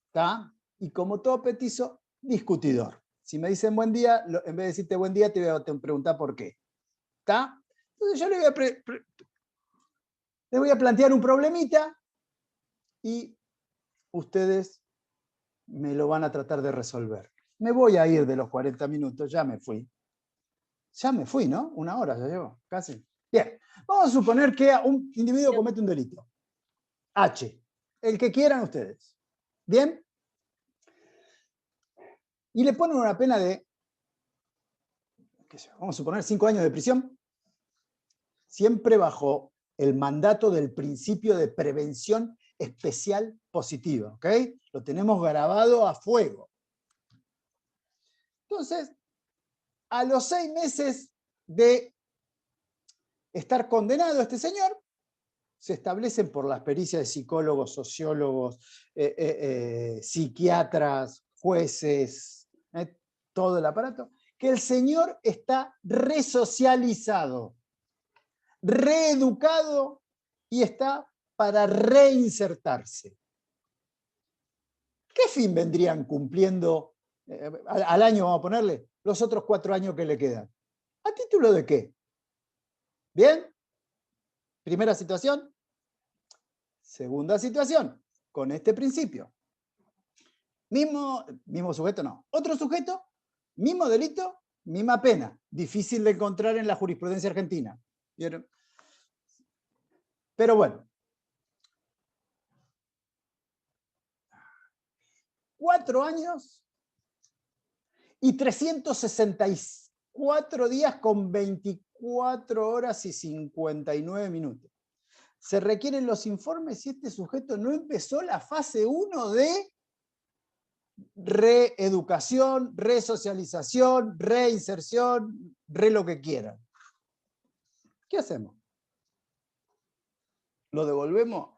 ¿está? Y como todo petizo, discutidor. Si me dicen buen día, en vez de decirte buen día, te voy a preguntar por qué. ¿Está? Entonces yo le voy a plantear un problemita y ustedes me lo van a tratar de resolver. Me voy a ir de los 40 minutos, ya me fui. Ya me fui, ¿no? 1 hora ya llevo, casi. Bien, vamos a suponer que un individuo comete un delito. H, el que quieran ustedes. ¿Bien? Y le ponen una pena de, vamos a suponer, 5 años de prisión. siempre bajo el mandato del principio de prevención especial positiva, ¿ok? Lo tenemos grabado a fuego. Entonces, a los 6 meses de estar condenado este señor, se establecen por las pericias de psicólogos, sociólogos, psiquiatras, jueces, todo el aparato, que el señor está resocializado, reeducado y está para reinsertarse. ¿Qué fin vendrían cumpliendo al año, vamos a ponerle, los otros 4 años que le quedan? ¿A título de qué? ¿Bien? Primera situación. Segunda situación, con este principio. Mismo sujeto, no. Otro sujeto, mismo delito, misma pena. Difícil de encontrar en la jurisprudencia argentina. ¿Vieron? Pero bueno. 4 años y 364 días con 24 horas y 59 minutos. Se requieren los informes si este sujeto no empezó la fase 1 de reeducación, resocialización, reinserción, lo que quieran. ¿Qué hacemos? ¿Lo devolvemos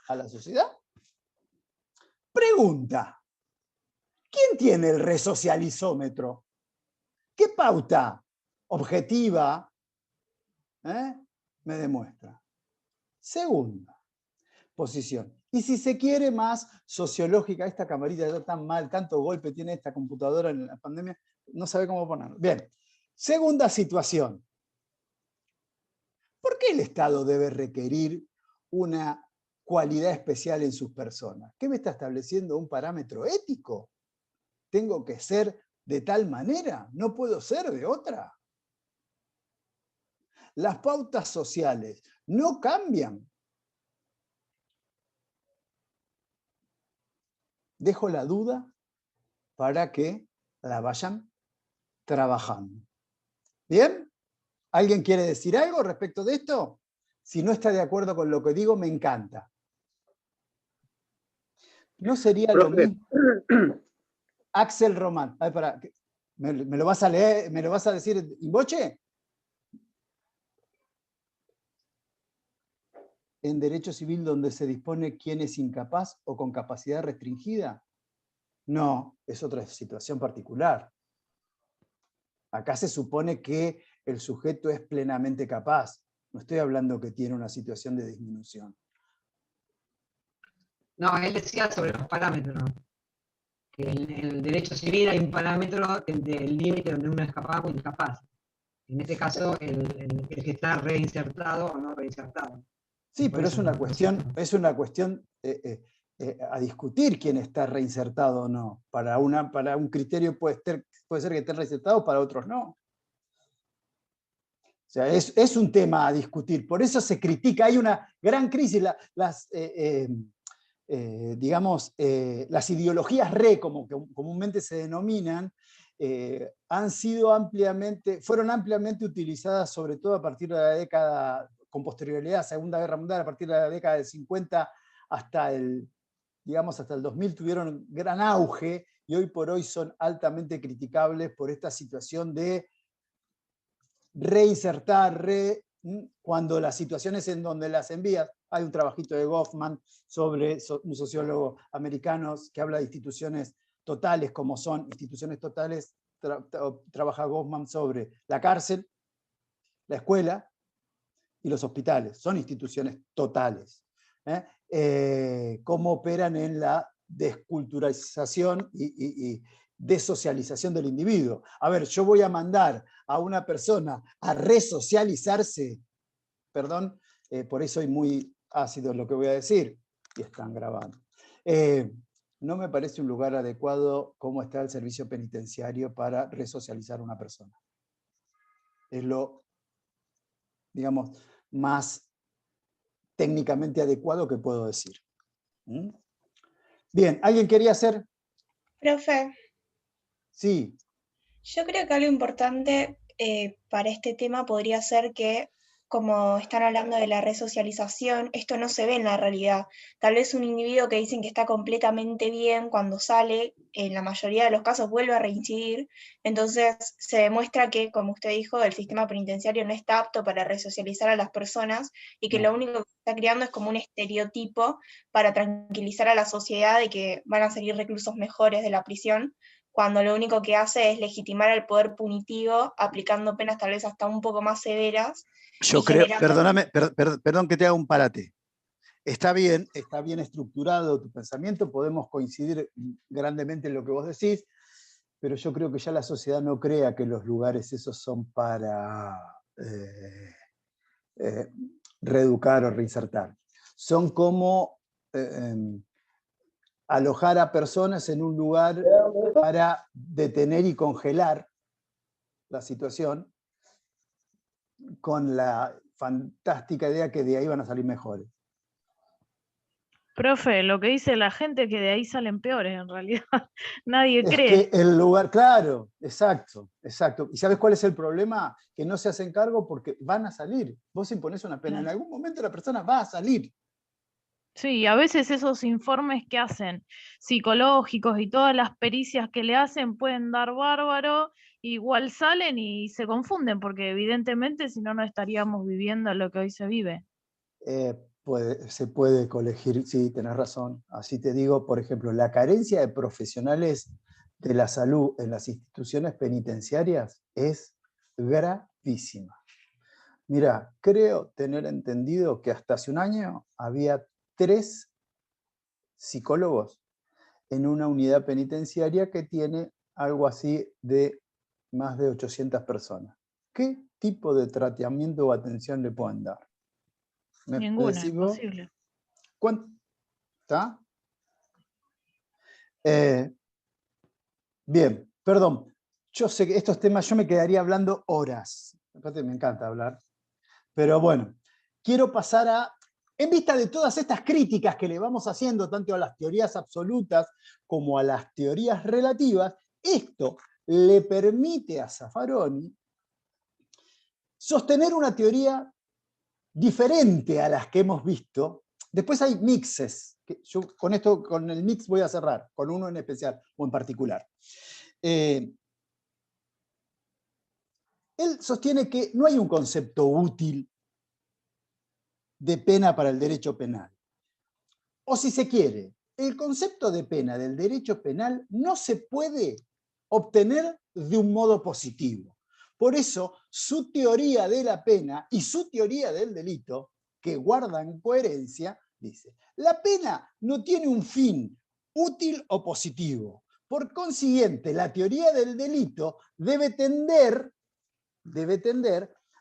a la sociedad? Pregunta. ¿Quién tiene el resocializómetro? ¿Qué pauta objetiva me demuestra? Segunda posición. Y si se quiere más sociológica, esta camarita está tan mal, tanto golpe tiene esta computadora en la pandemia, no sabe cómo ponerlo. Bien. Segunda situación. ¿Por qué el Estado debe requerir una cualidad especial en sus personas? ¿Qué me está estableciendo un parámetro ético? ¿Tengo que ser de tal manera? ¿No puedo ser de otra? Las pautas sociales no cambian. Dejo la duda para que la vayan trabajando. ¿Bien? ¿Alguien quiere decir algo respecto de esto? Si no está de acuerdo con lo que digo, me encanta. ¿No sería lo mismo? Axel Román. Ay, pará. ¿Me lo vas a leer? ¿Me lo vas a decir in voce? En derecho civil donde se dispone quién es incapaz o con capacidad restringida. No, es otra situación particular. Acá se supone que el sujeto es plenamente capaz. No estoy hablando que tiene una situación de disminución. No, él decía sobre los parámetros. Que en el derecho civil hay un parámetro del límite donde uno es capaz o incapaz. En este caso, el que está reinsertado o no reinsertado. Sí, pero es una cuestión a discutir quién está reinsertado o no. Para un criterio puede ser que esté reinsertado, para otros no. O sea, es un tema a discutir. Por eso se critica. Hay una gran crisis. Digamos, las ideologías como comúnmente se denominan, fueron ampliamente utilizadas, sobre todo a partir de la década, con posterioridad a la Segunda Guerra Mundial, a partir de la década del 50 hasta el 2000, tuvieron gran auge, y hoy por hoy son altamente criticables por esta situación de reinsertar, cuando las situaciones en donde las envías. Hay un trabajito de Goffman sobre un sociólogo americano que habla de instituciones totales, como son instituciones totales. Trabaja Goffman sobre la cárcel, la escuela y los hospitales. Son instituciones totales. Cómo operan en la desculturalización y desocialización del individuo. A ver, yo voy a mandar a una persona a resocializarse, perdón, por eso soy muy ácido en lo que voy a decir, y están grabando. No me parece un lugar adecuado cómo está el servicio penitenciario para resocializar a una persona. Es lo, digamos, más técnicamente adecuado que puedo decir. Bien, ¿alguien quería hacer? Profe. Sí. Yo creo que algo importante para este tema podría ser que como están hablando de la resocialización, esto no se ve en la realidad. Tal vez un individuo que dicen que está completamente bien cuando sale, en la mayoría de los casos vuelve a reincidir, entonces se demuestra que, como usted dijo, el sistema penitenciario no está apto para resocializar a las personas y que lo único que está creando es como un estereotipo para tranquilizar a la sociedad de que van a salir reclusos mejores de la prisión, cuando lo único que hace es legitimar al poder punitivo, aplicando penas tal vez hasta un poco más severas. Yo creo, perdóname, perdón que te haga un parate. Está bien estructurado tu pensamiento, podemos coincidir grandemente en lo que vos decís, pero yo creo que ya la sociedad no crea que los lugares esos son para reeducar o reinsertar. Son como alojar a personas en un lugar para detener y congelar la situación, con la fantástica idea que de ahí van a salir mejores. Profe, lo que dice la gente es que de ahí salen peores, en realidad. Nadie Es cree. que el lugar, claro, exacto. ¿Y sabes cuál es el problema? Que no se hacen cargo porque van a salir. Vos imponés una pena, en algún momento la persona va a salir. Sí, a veces esos informes que hacen psicológicos y todas las pericias que le hacen pueden dar bárbaro, igual salen y se confunden, porque evidentemente si no, no estaríamos viviendo lo que hoy se vive. Se puede colegir, sí, tenés razón. Así te digo, por ejemplo, la carencia de profesionales de la salud en las instituciones penitenciarias es gravísima. Mira, creo tener entendido que hasta hace un año había 3 psicólogos en una unidad penitenciaria que tiene algo así de más de 800 personas. ¿Qué tipo de tratamiento o atención le pueden dar? Ninguna, imposible. ¿Cuánto? ¿Está? Bien, perdón. Yo sé que estos temas yo me quedaría hablando horas. Aparte me encanta hablar. Pero bueno, quiero pasar a, en vista de todas estas críticas que le vamos haciendo tanto a las teorías absolutas como a las teorías relativas, esto le permite a Zaffaroni sostener una teoría diferente a las que hemos visto. Después hay mixes. Yo con el mix voy a cerrar, con uno en especial o en particular. Él sostiene que no hay un concepto útil de pena para el derecho penal. O si se quiere, el concepto de pena del derecho penal no se puede obtener de un modo positivo. Por eso, su teoría de la pena y su teoría del delito, que guardan coherencia, dice, la pena no tiene un fin útil o positivo. Por consiguiente, la teoría del delito debe tender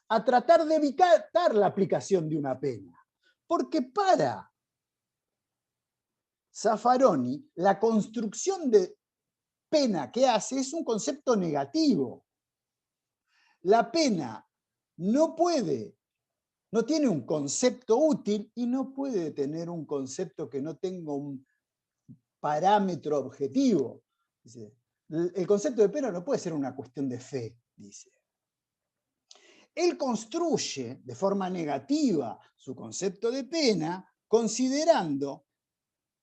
a tratar de evitar la aplicación de una pena. Porque para Zaffaroni, la construcción de pena que hace es un concepto negativo. La pena no tiene un concepto útil y no puede tener un concepto que no tenga un parámetro objetivo. Dice, el concepto de pena no puede ser una cuestión de fe, dice. Él construye de forma negativa su concepto de pena, considerando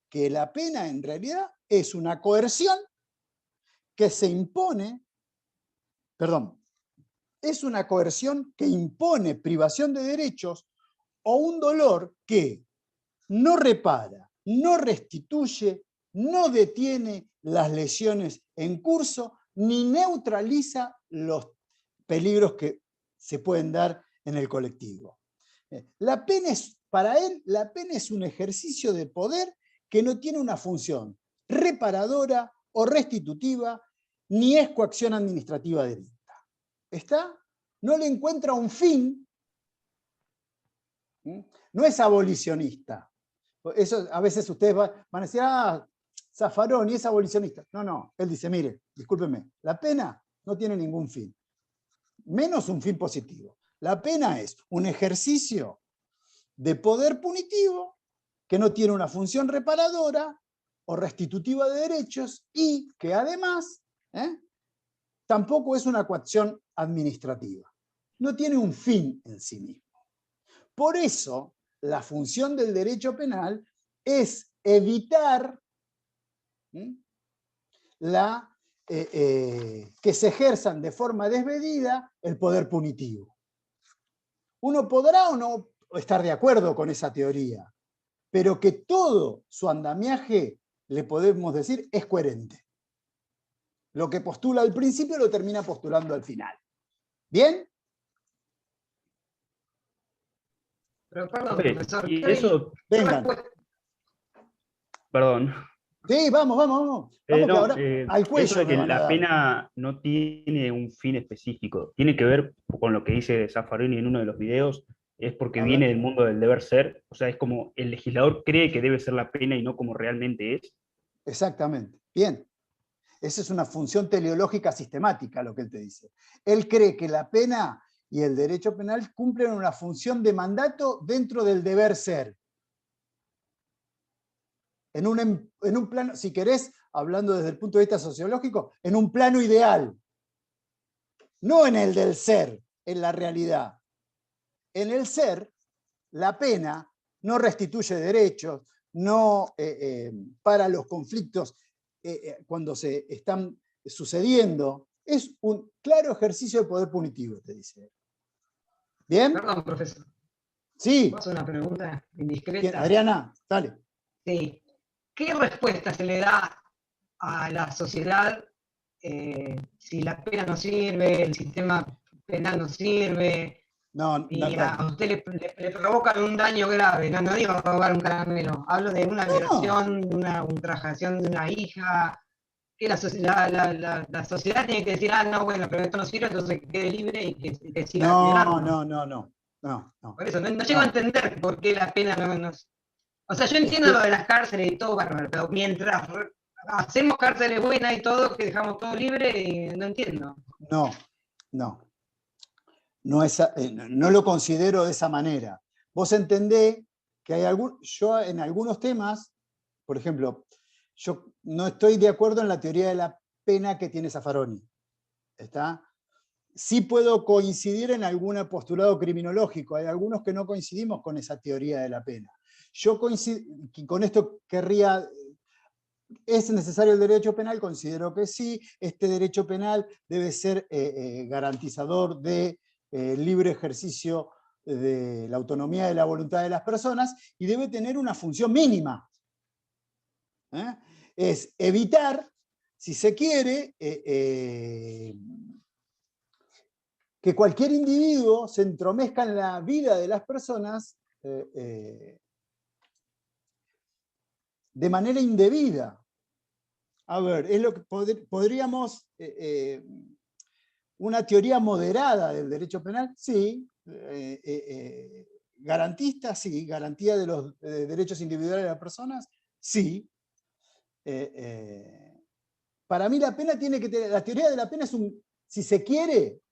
que la pena en realidad es una coerción que se impone, es una coerción que impone privación de derechos o un dolor que no repara, no restituye, no detiene las lesiones en curso, ni neutraliza los peligros que se pueden dar en el colectivo. La pena para él, la pena es un ejercicio de poder que no tiene una función reparadora o restitutiva, ni es coacción administrativa directa. ¿Está? No le encuentra un fin, no es abolicionista. Eso a veces ustedes van a decir, Zaffaroni es abolicionista. No, él dice, mire, discúlpeme, la pena no tiene ningún fin, menos un fin positivo. La pena es un ejercicio de poder punitivo que no tiene una función reparadora o restitutiva de derechos y que además tampoco es una coacción administrativa. No tiene un fin en sí mismo. Por eso, la función del derecho penal es evitar que se ejerzan de forma desmedida el poder punitivo. Uno podrá o no estar de acuerdo con esa teoría, pero que todo su andamiaje, le podemos decir, es coherente. Lo que postula al principio lo termina postulando al final. ¿Bien? Pero perdón, profesor. Y eso... Vengan. Perdón. Sí, vamos. Vamos que ahora al cuello. Eso de que la pena no tiene un fin específico, tiene que ver con lo que dice Zaffaroni en uno de los videos, es porque viene del mundo del deber ser, o sea, es como el legislador cree que debe ser la pena y no como realmente es. Exactamente. Bien. Esa es una función teleológica sistemática, lo que él te dice. Él cree que la pena y el derecho penal cumplen una función de mandato dentro del deber ser. En un plano, si querés, hablando desde el punto de vista sociológico, en un plano ideal. No en el del ser, en la realidad. En el ser, la pena no restituye derechos, no para los conflictos cuando se están sucediendo. Es un claro ejercicio de poder punitivo, te dice. ¿Bien? Perdón, profesor. Sí. ¿Puedo hacer una pregunta indiscreta? Bien, Adriana, dale. Sí. ¿Qué respuesta se le da a la sociedad si la pena no sirve, el sistema penal no sirve, y a usted le provocan un daño grave? No digo robar un caramelo, hablo de una violación, una ultrajación de una hija, que la sociedad tiene que decir, no, bueno, pero esto no sirve, entonces que quede libre y que siga. No. Por eso, no llego a entender por qué la pena no... O sea, yo entiendo lo de las cárceles y todo, bárbaro, pero mientras hacemos cárceles buenas y todo, que dejamos todo libre, no entiendo. No lo considero de esa manera. Vos entendés que yo en algunos temas, por ejemplo, yo no estoy de acuerdo en la teoría de la pena que tiene Zaffaroni. ¿Está? Sí puedo coincidir en algún postulado criminológico. Hay algunos que no coincidimos con esa teoría de la pena. Yo coincido, con esto querría... ¿Es necesario el derecho penal? Considero que sí. Este derecho penal debe ser garantizador de libre ejercicio de la autonomía de la voluntad de las personas y debe tener una función mínima. Es evitar, si se quiere, que cualquier individuo se entromezca en la vida de las personas de manera indebida. A ver, es lo que podríamos... una teoría moderada del derecho penal, sí. Garantista, sí. Garantía de los derechos individuales de las personas, sí. Para mí la pena tiene que tener... La teoría de la pena es si se quiere,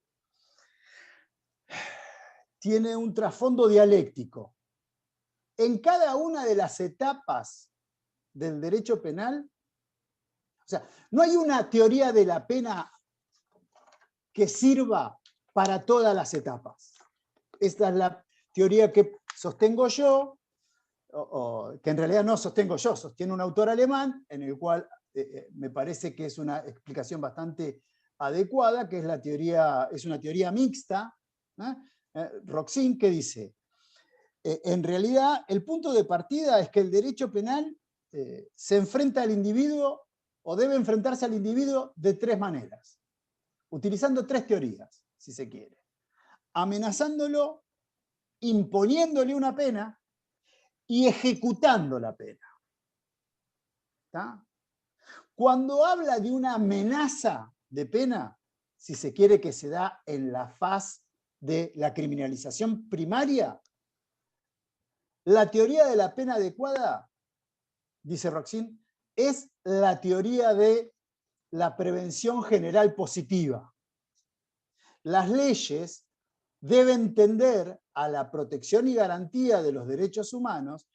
tiene un trasfondo dialéctico. En cada una de las etapas del derecho penal, o sea, no hay una teoría de la pena que sirva para todas las etapas. Esta es la teoría que sostengo yo, que en realidad no sostengo yo, sostiene un autor alemán, en el cual me parece que es una explicación bastante adecuada, que es una teoría mixta, Roxin, que dice, en realidad el punto de partida es que el derecho penal se enfrenta al individuo, o debe enfrentarse al individuo de tres maneras, utilizando tres teorías, si se quiere. Amenazándolo, imponiéndole una pena y ejecutando la pena. ¿Está? Cuando habla de una amenaza de pena, si se quiere, que se da en la faz de la criminalización primaria, la teoría de la pena adecuada, dice Roxin, es la teoría de la prevención general positiva. Las leyes deben tender a la protección y garantía de los derechos humanos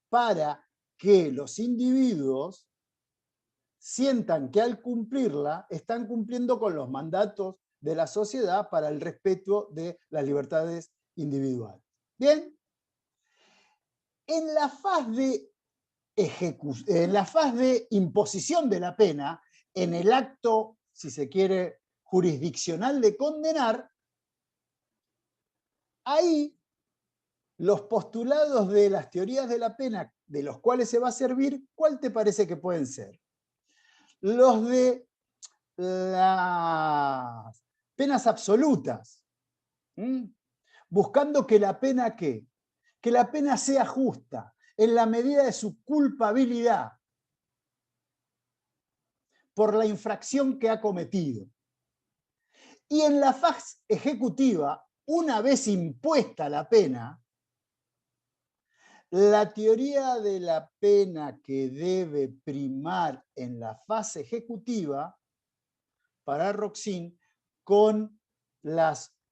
para que los individuos sientan que al cumplirla están cumpliendo con los mandatos de la sociedad para el respeto de las libertades individuales. ¿Bien? En la faz de imposición de la pena, en el acto, si se quiere, jurisdiccional de condenar, ahí los postulados de las teorías de la pena de los cuales se va a servir, ¿cuál te parece que pueden ser? Los de las penas absolutas, buscando que la pena ¿qué? Que la pena sea justa, en la medida de su culpabilidad por la infracción que ha cometido. Y en la faz ejecutiva, una vez impuesta la pena, la teoría de la pena que debe primar en la fase ejecutiva, para Roxin, con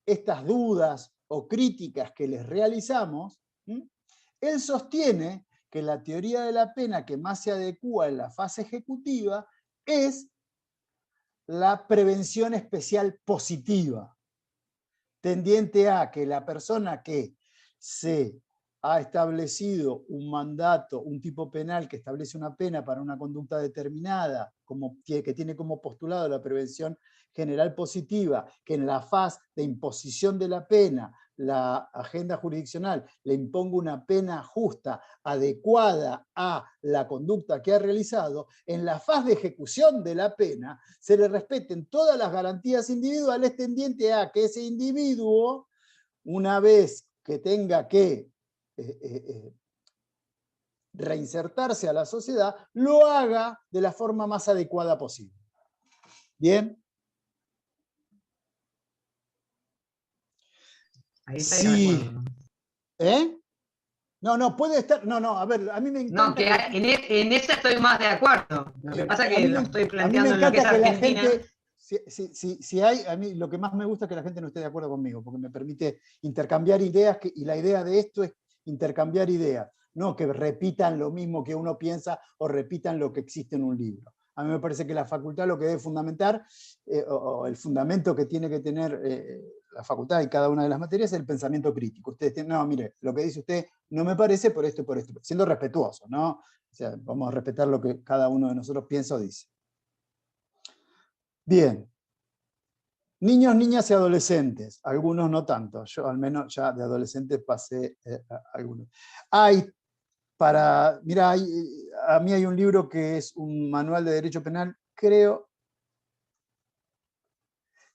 estas dudas o críticas que les realizamos, él sostiene que la teoría de la pena que más se adecua en la fase ejecutiva es la prevención especial positiva, tendiente a que la persona que se ha establecido un mandato, un tipo penal que establece una pena para una conducta determinada, que tiene como postulado la prevención general positiva, que en la fase de imposición de la pena, la agenda jurisdiccional le imponga una pena justa, adecuada a la conducta que ha realizado, en la fase de ejecución de la pena se le respeten todas las garantías individuales tendiente a que ese individuo, una vez que tenga que reinsertarse a la sociedad, lo haga de la forma más adecuada posible. ¿Bien? Ahí está sí. ¿Eh? No, puede estar. No, a ver, a mí me encanta. No, en esa estoy más de acuerdo. Lo que pasa es que lo estoy planteando en lo que es Argentina. Si hay, a mí lo que más me gusta es que la gente no esté de acuerdo conmigo, porque me permite intercambiar ideas, y la idea de esto es intercambiar ideas, no que repitan lo mismo que uno piensa o repitan lo que existe en un libro. A mí me parece que la facultad lo que debe fundamentar, o el fundamento que tiene que tener la facultad y cada una de las materias, es el pensamiento crítico. Ustedes tienen, no, mire, lo que dice usted no me parece por esto y por esto, siendo respetuoso, ¿no? O sea, vamos a respetar lo que cada uno de nosotros piensa o dice. Bien. Niños, niñas y adolescentes, algunos no tanto, yo al menos ya de adolescentes pasé algunos. Mira, a mí hay un libro que es un manual de derecho penal, creo,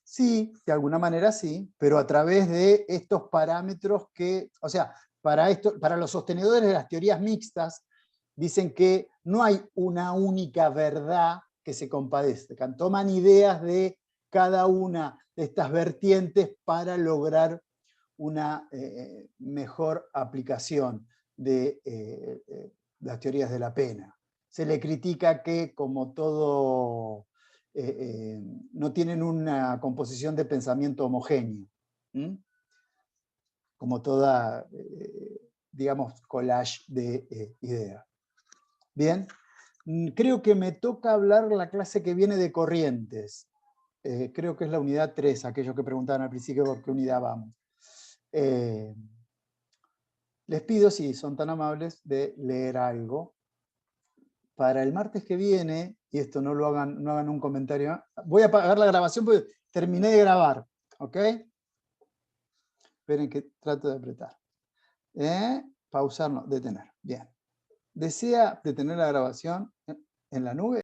sí, de alguna manera sí, pero a través de estos parámetros que, o sea, para los sostenedores de las teorías mixtas, dicen que no hay una única verdad que se compadezcan, toman ideas de cada una de estas vertientes para lograr una mejor aplicación de las teorías de la pena. Se le critica que, como todo, no tienen una composición de pensamiento homogéneo, como toda, digamos, collage de ideas. Bien, creo que me toca hablar la clase que viene de corrientes. Creo que es la unidad 3, aquellos que preguntaban al principio por qué unidad vamos. Les pido, si son tan amables, de leer algo. Para el martes que viene, y esto no hagan un comentario, voy a apagar la grabación porque terminé de grabar, ¿ok? Esperen que trato de apretar. Pausar, no, detener. Bien. ¿Desea detener la grabación en la nube?